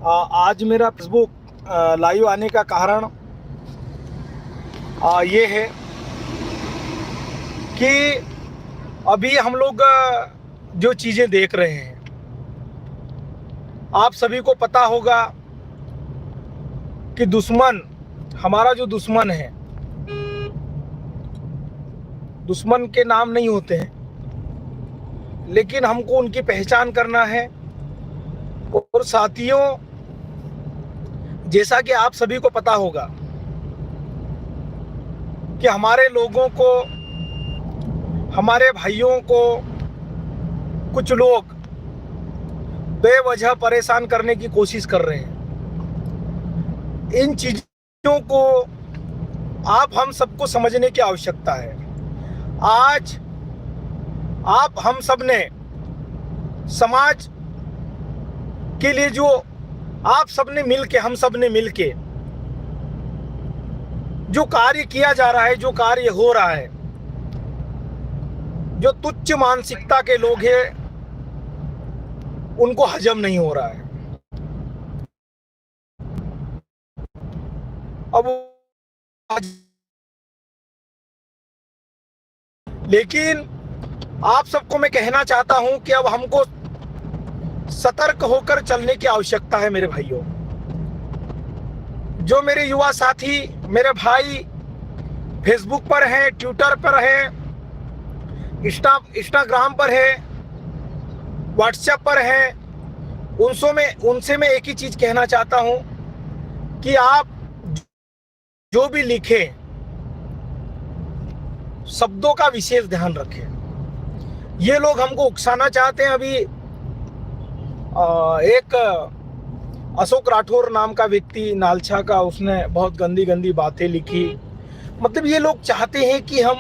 आज मेरा Facebook live आने का कारण ये है कि अभी हम लोग जो चीज़ें देख रहे हैं, आप सभी को पता होगा कि दुश्मन, हमारा जो दुश्मन है, दुश्मन के नाम नहीं होते हैं, लेकिन हमको उनकी पहचान करना है। और साथियों, जैसा कि आप सभी को पता होगा कि हमारे लोगों को, हमारे भाइयों को कुछ लोग बेवजह परेशान करने की कोशिश कर रहे हैं। इन चीज़ों को आप हम सबको समझने की आवश्यकता है। आज आप हम सब ने समाज के लिए जो आप सब ने मिल के, हम सब ने मिल के जो कार्य किया जा रहा है, जो कार्य हो रहा है, जो तुच्छ मानसिकता के लोग हैं उनको हजम नहीं हो रहा है। अब लेकिन आप सबको मैं कहना चाहता हूं कि अब हमको सतर्क होकर चलने की आवश्यकता है। मेरे भाइयों, जो मेरे युवा साथी, मेरे भाई फेसबुक पर हैं, ट्विटर पर हैं, इंस्टाग्राम पर है, व्हाट्सएप पर है, उनसे मैं एक ही चीज कहना चाहता हूं कि आप जो भी लिखें, शब्दों का विशेष ध्यान रखें। ये लोग हमको उकसाना चाहते हैं। अभी एक अशोक राठौर नाम का व्यक्ति नालछा का, उसने बहुत गंदी गंदी बातें लिखी। मतलब ये लोग चाहते हैं कि हम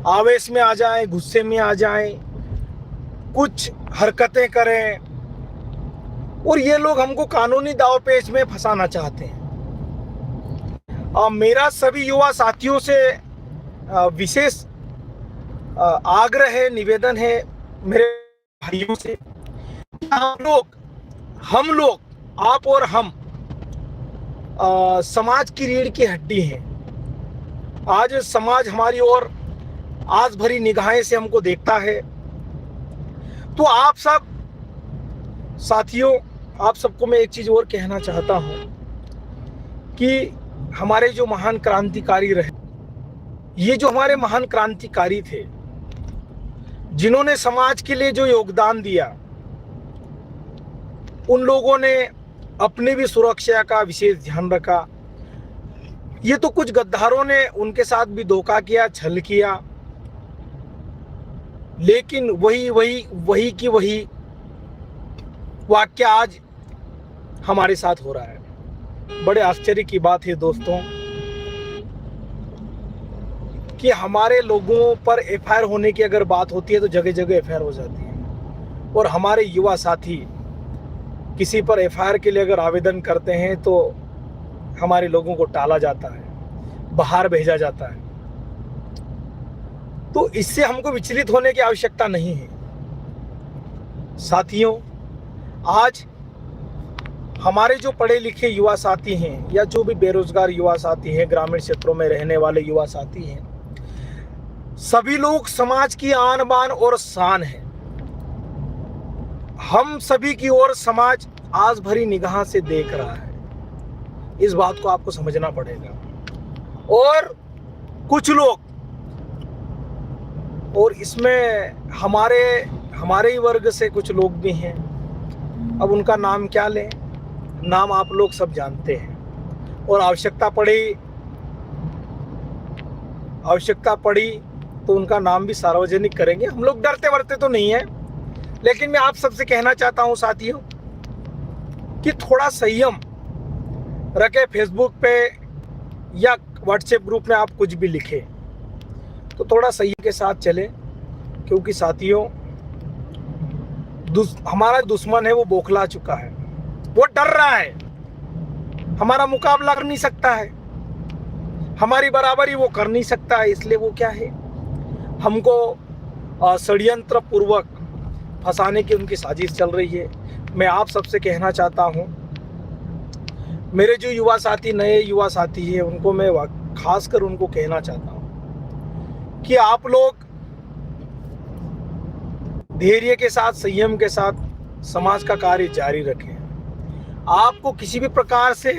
आवेश में आ जाएं, गुस्से में आ जाएं, कुछ हरकतें करें, और ये लोग हमको कानूनी दांवपेच में फंसाना चाहते हैं। मेरा सभी युवा साथियों से विशेष आग्रह है, निवेदन है मेरे भाइयों से, हम लोग आप और हम समाज की रीढ़ की हड्डी हैं। आज समाज हमारी ओर आस भरी निगाहें से हमको देखता है। तो आप सब साथियों, आप सबको मैं एक चीज और कहना चाहता हूं कि हमारे जो महान क्रांतिकारी रहे, ये जो हमारे महान क्रांतिकारी थे, जिन्होंने समाज के लिए जो योगदान दिया, उन लोगों ने अपनी भी सुरक्षा का विशेष ध्यान रखा। ये तो कुछ गद्दारों ने उनके साथ भी धोखा किया, छल किया, लेकिन वही की वही वाक्य आज हमारे साथ हो रहा है। बड़े आश्चर्य की बात है दोस्तों कि हमारे लोगों पर एफआईआर होने की अगर बात होती है तो जगह जगह एफआईआर हो जाती है, और हमारे युवा साथी किसी पर एफआईआर के लिए अगर आवेदन करते हैं तो हमारे लोगों को टाला जाता है, बाहर भेजा जाता है। तो इससे हमको विचलित होने की आवश्यकता नहीं है। साथियों, आज हमारे जो पढ़े लिखे युवा साथी हैं, या जो भी बेरोजगार युवा साथी हैं, ग्रामीण क्षेत्रों में रहने वाले युवा साथी हैं, सभी लोग समाज की आन बान और शान है। हम सभी की ओर समाज आस भरी निगाह से देख रहा है। इस बात को आपको समझना पड़ेगा। और कुछ लोग, और इसमें हमारे ही वर्ग से कुछ लोग भी हैं, अब उनका नाम क्या लें, नाम आप लोग सब जानते हैं। और आवश्यकता पड़ी तो उनका नाम भी सार्वजनिक करेंगे। हम लोग डरते वरते तो नहीं है, लेकिन मैं आप सबसे कहना चाहता हूं साथियों कि थोड़ा संयम रखें। फेसबुक पे या व्हाट्सएप ग्रुप में आप कुछ भी लिखें तो थोड़ा संयम के साथ चलें, क्योंकि साथियों हमारा दुश्मन है, वो बौखला चुका है, वो डर रहा है, हमारा मुकाबला कर नहीं सकता है, हमारी बराबरी वो कर नहीं सकता है। इसलिए वो क्या है, हमको षड्यंत्र पूर्वक फंसाने की उनकी साजिश चल रही है। मैं आप सबसे कहना चाहता हूं मेरे जो युवा साथी, नए युवा साथी हैं, उनको मैं खासकर उनको कहना चाहता हूँ कि आप लोग धैर्य के साथ, संयम के साथ समाज का कार्य जारी रखें। आपको किसी भी प्रकार से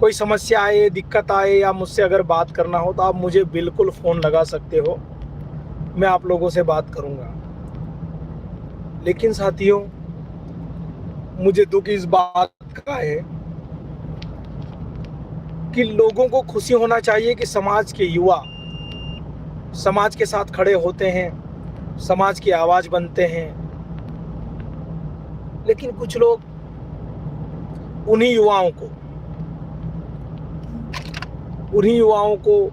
कोई समस्या आए, दिक्कत आए या मुझसे अगर बात करना हो तो आप मुझे बिल्कुल फ़ोन लगा सकते हो, मैं आप लोगों से बात करूंगा। लेकिन साथियों, मुझे दुख इस बात का है कि लोगों को खुशी होना चाहिए कि समाज के युवा समाज के साथ खड़े होते हैं, समाज की आवाज़ बनते हैं। लेकिन कुछ लोग उन्हीं युवाओं को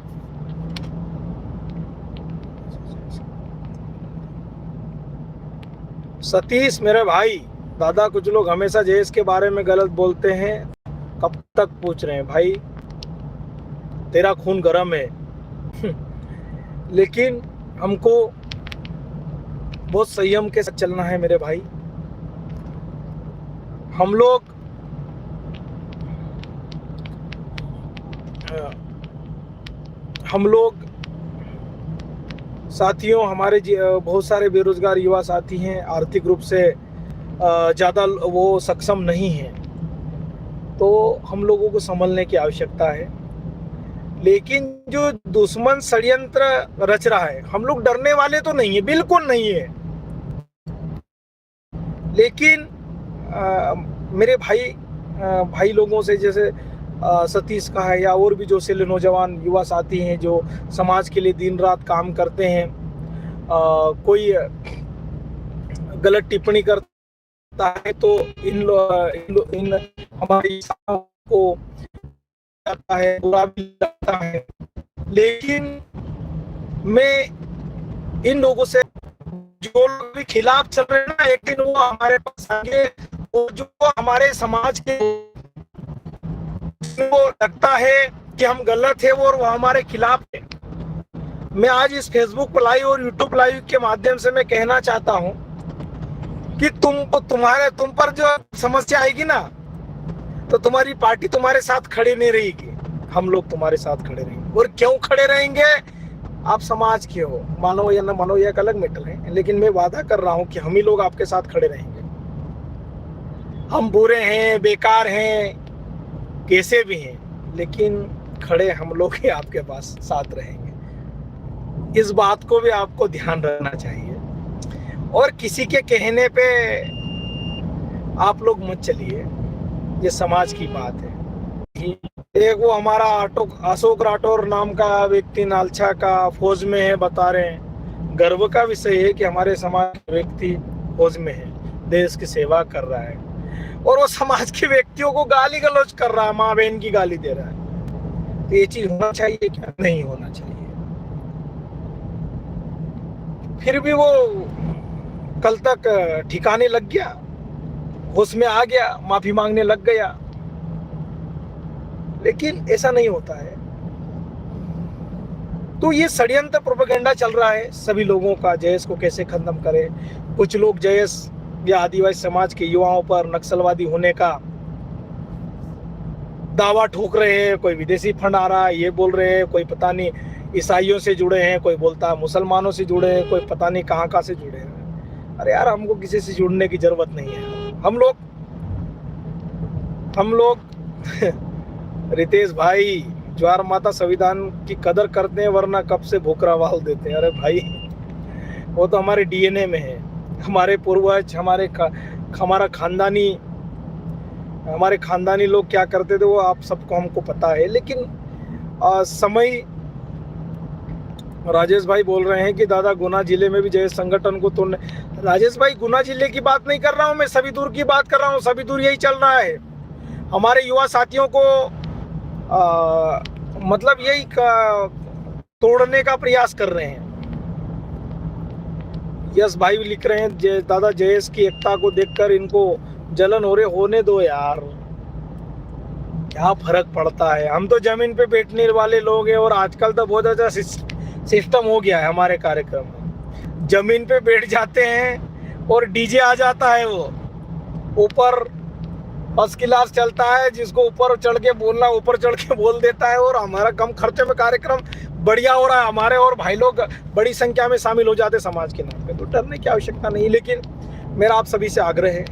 सतीश मेरे भाई, दादा, कुछ लोग हमेशा जयेश के बारे में गलत बोलते हैं, कब तक पूछ रहे हैं भाई, तेरा खून गर्म है। लेकिन हमको बहुत संयम के साथ चलना है मेरे भाई। हम लोग साथियों, हमारे बहुत सारे बेरोजगार युवा साथी हैं, आर्थिक रूप से ज़्यादा वो सक्षम नहीं हैं, तो हम लोगों को संभलने की आवश्यकता है। लेकिन जो दुश्मन षड्यंत्र रच रहा है, हम लोग डरने वाले तो नहीं है, बिल्कुल नहीं है। लेकिन मेरे भाई लोगों से, जैसे सतीश का है, या और भी जो से नौजवान युवा साथी हैं जो समाज के लिए दिन रात काम करते हैं, कोई गलत टिप्पणी करता है तो इन हमारी को जाता है, बुरा भी लगता है। लेकिन मैं इन लोगों से, जो लोग भी खिलाफ चल रहे हैं ना, एक दिन वो हमारे पास आगे, और जो हमारे समाज के वो लगता है कि हम गलत है और वो हमारे खिलाफ है, मैं आज इस फेसबुक लाइव और यूट्यूब लाइव के माध्यम से मैं कहना चाहता हूं कि तुम पर जो समस्या आएगी ना, तो तुम्हारी पार्टी तुम्हारे साथ खड़े नहीं रहेगी, हम लोग तुम्हारे साथ खड़े रहेंगे। और क्यों खड़े रहेंगे? आप समाज के हो, मानो या न मानो, यह एक अलग मैटर है, लेकिन मैं वादा कर रहा हूं कि हम ही लोग आपके साथ खड़े रहेंगे। हम बुरे हैं, बेकार हैं, कैसे भी हैं, लेकिन खड़े हम लोग ही आपके पास साथ रहेंगे। इस बात को भी आपको ध्यान रखना चाहिए। और किसी के कहने पे आप लोग मत चलिए, ये समाज की बात है। एक वो हमारा अशोक राठौर नाम का व्यक्ति नालछा का फौज में है, बता रहे हैं। गर्व का विषय है कि हमारे समाज का व्यक्ति फौज में है, देश की सेवा कर रहा है, और वो समाज के व्यक्तियों को गाली गलौज कर रहा है, माँ बहन की गाली दे रहा है। तो ये चीज होना चाहिए क्या? नहीं होना चाहिए। फिर भी वो कल तक ठिकाने लग गया, होश में आ गया, माफी मांगने लग गया। लेकिन ऐसा नहीं होता है। तो ये षड्यंत्र प्रोपेगेंडा चल रहा है सभी लोगों का, जयेश को कैसे खत्म करे। कुछ लोग जयेश या आदिवासी समाज के युवाओं पर नक्सलवादी होने का दावा ठोक रहे हैं, कोई विदेशी फंड आ रहा है ये बोल रहे हैं, कोई पता नहीं ईसाइयों से जुड़े हैं, कोई बोलता है मुसलमानों से जुड़े हैं, कोई पता नहीं कहाँ से जुड़े हैं। अरे यार, हमको किसी से जुड़ने की जरूरत नहीं है। हम लोग रितेश भाई, ज्वार माता संविधान की कदर करते हैं, वरना कब से भूखरा वाल देते हैं। अरे भाई, वो तो हमारे डीएनए में है। हमारे पूर्वज, हमारे खानदानी लोग क्या करते थे वो आप सबको, हमको पता है। लेकिन समय, राजेश भाई बोल रहे हैं कि दादा गुना जिले में भी जयेश संगठन को तोड़ने। राजेश भाई, गुना जिले की बात नहीं कर रहा हूं मैं, सभी दूर की बात कर रहा हूं। सभी दूर यही चल रहा है। हमारे युवा साथियों को मतलब यही तोड़ने का प्रयास कर रहे हैं। यस भाई भी लिख रहे हैं, दादा जयेश की एकता को देखकर इनको जलन हो रहे, होने दो यार, क्या फर्क पड़ता है। हम तो जमीन पे बैठने वाले लोग हैं, और आजकल तो बहुत अच्छा सिस्टम हो गया है हमारे कार्यक्रम में। जमीन पे बैठ जाते हैं और डीजे आ जाता है, वो ऊपर फर्स्ट क्लास चलता है, जिसको ऊपर चढ़ के बोलना ऊपर चढ़ के बोल देता है, और हमारा कम खर्चे में कार्यक्रम बढ़िया हो रहा है हमारे, और भाई लोग बड़ी संख्या में शामिल हो जाते समाज के नाम पे। तो डरने की आवश्यकता नहीं, लेकिन मेरा आप सभी से आग्रह है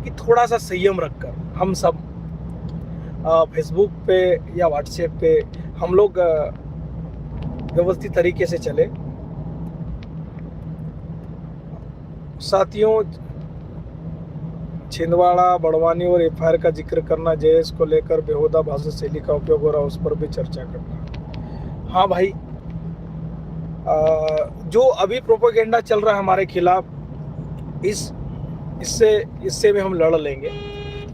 कि थोड़ा सा संयम रखकर हम सब फेसबुक पे या व्हाट्सएप पे हम लोग व्यवस्थित तरीके से चले। साथियों, छिंदवाड़ा, बड़वानी और एफआईआर का जिक्र करना, जयेश को लेकर बेहुदा भाषा शैली का उपयोग हो रहा है, उस पर भी चर्चा करना। हाँ भाई, जो अभी प्रोपेगेंडा चल रहा है हमारे खिलाफ, इससे भी हम लड़ लेंगे,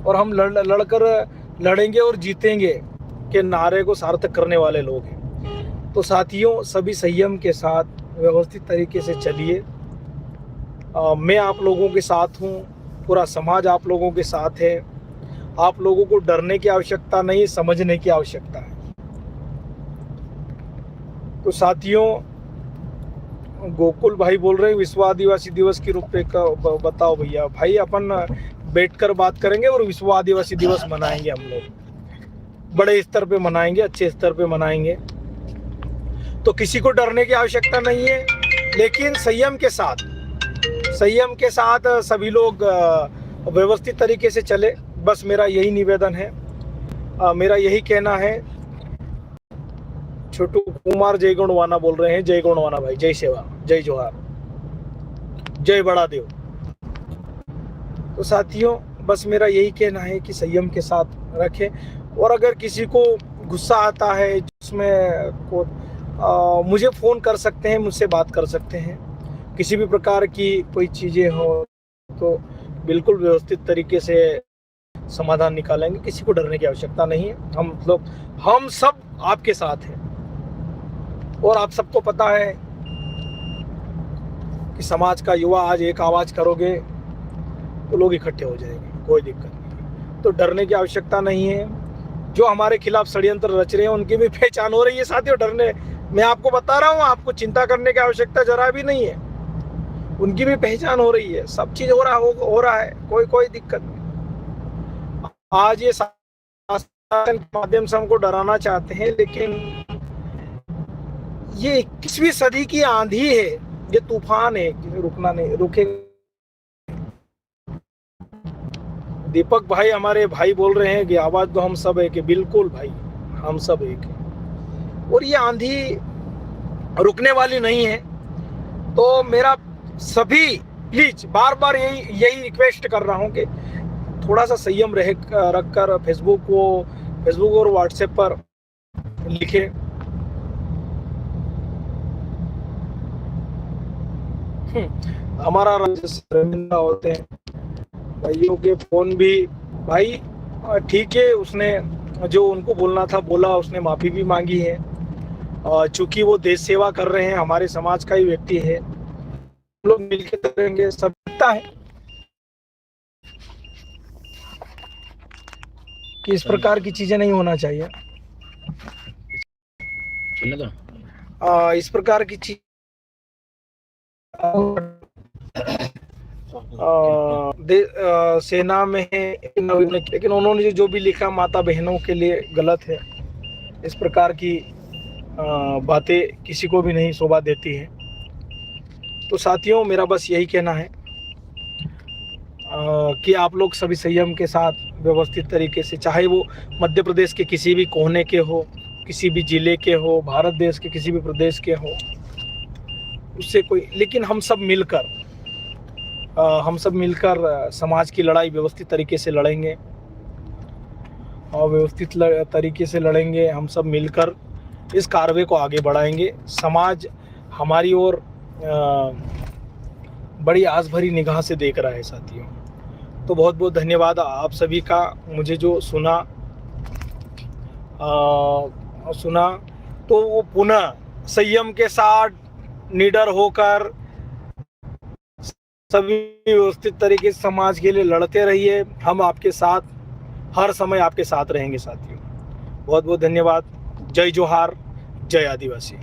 और हम लड़ेंगे और जीतेंगे के नारे को सार्थक करने वाले लोग हैं। तो साथियों, सभी संयम के साथ व्यवस्थित तरीके से चलिए। मैं आप लोगों के साथ हूँ, पूरा समाज आप लोगों के साथ है। आप लोगों को डरने की आवश्यकता नहीं, समझने की आवश्यकता है। तो साथियों, गोकुल भाई बोल रहे हैं विश्व आदिवासी दिवस की रूपरेखा बताओ भैया। भाई अपन बैठकर बात करेंगे और विश्व आदिवासी दिवस मनाएंगे, हम लोग बड़े स्तर पे मनाएंगे, अच्छे स्तर पे मनाएंगे। तो किसी को डरने की आवश्यकता नहीं है, लेकिन संयम के साथ सभी लोग व्यवस्थित तरीके से चले, बस मेरा यही निवेदन है, मेरा यही कहना है। छोटू कुमार जय गुणवाना बोल रहे हैं। जय गुणवाना भाई, जय सेवा, जय जोहार, जय बड़ा देव। तो साथियों, बस मेरा यही कहना है कि संयम के साथ रखें, और अगर किसी को गुस्सा आता है जिसमें को मुझे फ़ोन कर सकते हैं, मुझसे बात कर सकते हैं। किसी भी प्रकार की कोई चीज़ें हो तो बिल्कुल व्यवस्थित तरीके से समाधान निकालेंगे। किसी को डरने की आवश्यकता नहीं है। हम सब आपके साथ हैं, और आप सबको पता है कि समाज का युवा आज एक आवाज़ करोगे तो लोग इकट्ठे हो जाएंगे, कोई दिक्कत नहीं। तो डरने की आवश्यकता नहीं है। जो हमारे खिलाफ षड्यंत्र रच रहे हैं उनकी भी पहचान हो रही है साथियों। डरने, मैं आपको बता रहा हूँ, आपको चिंता करने की आवश्यकता जरा भी नहीं है। उनकी भी पहचान हो रही है, सब चीज हो रहा है, कोई दिक्कत नहीं। आज ये शासन के माध्यम से हमको डराना चाहते हैं, लेकिन ये 21वीं सदी की आंधी है, ये तूफान है, रुके। दीपक भाई, हमारे भाई बोल रहे हैं कि आवाज तो हम सब एक है। बिल्कुल भाई, हम सब एक है, और ये आंधी रुकने वाली नहीं है। तो मेरा सभी प्लीज बार यही रिक्वेस्ट कर रहा हूं कि थोड़ा सा संयम रखकर फेसबुक और व्हाट्सएप पर लिखे। हमारा रविंद्र होते हैं भाइयों के फोन भी। भाई ठीक है, उसने जो उनको बोलना था बोला, उसने माफी भी मांगी है। चूंकि वो देश सेवा कर रहे हैं, हमारे समाज का ही व्यक्ति है, हम लोग मिलकर करेंगे। सबता है कि इस प्रकार की चीजें नहीं होना चाहिए। इस प्रकार की चीज सेना में है, लेकिन उन्होंने जो भी लिखा माता बहनों के लिए गलत है। इस प्रकार की बातें किसी को भी नहीं शोभा देती है। तो साथियों, मेरा बस यही कहना है कि आप लोग सभी संयम के साथ व्यवस्थित तरीके से, चाहे वो मध्य प्रदेश के किसी भी कोने के हो, किसी भी जिले के हो, भारत देश के किसी भी प्रदेश के हो, उससे कोई, लेकिन हम सब मिलकर समाज की लड़ाई व्यवस्थित तरीके से लड़ेंगे, और व्यवस्थित तरीके से लड़ेंगे। हम सब मिलकर इस कार्रवाई को आगे बढ़ाएंगे। समाज हमारी ओर बड़ी आस भरी निगाह से देख रहा है साथियों। तो बहुत बहुत धन्यवाद आप सभी का, मुझे जो सुना तो वो पुनः संयम के साथ निडर होकर सभी व्यवस्थित तरीके से समाज के लिए लड़ते रहिए। हम आपके साथ, हर समय आपके साथ रहेंगे साथियों। बहुत बहुत धन्यवाद। जय जोहार, जय आदिवासी।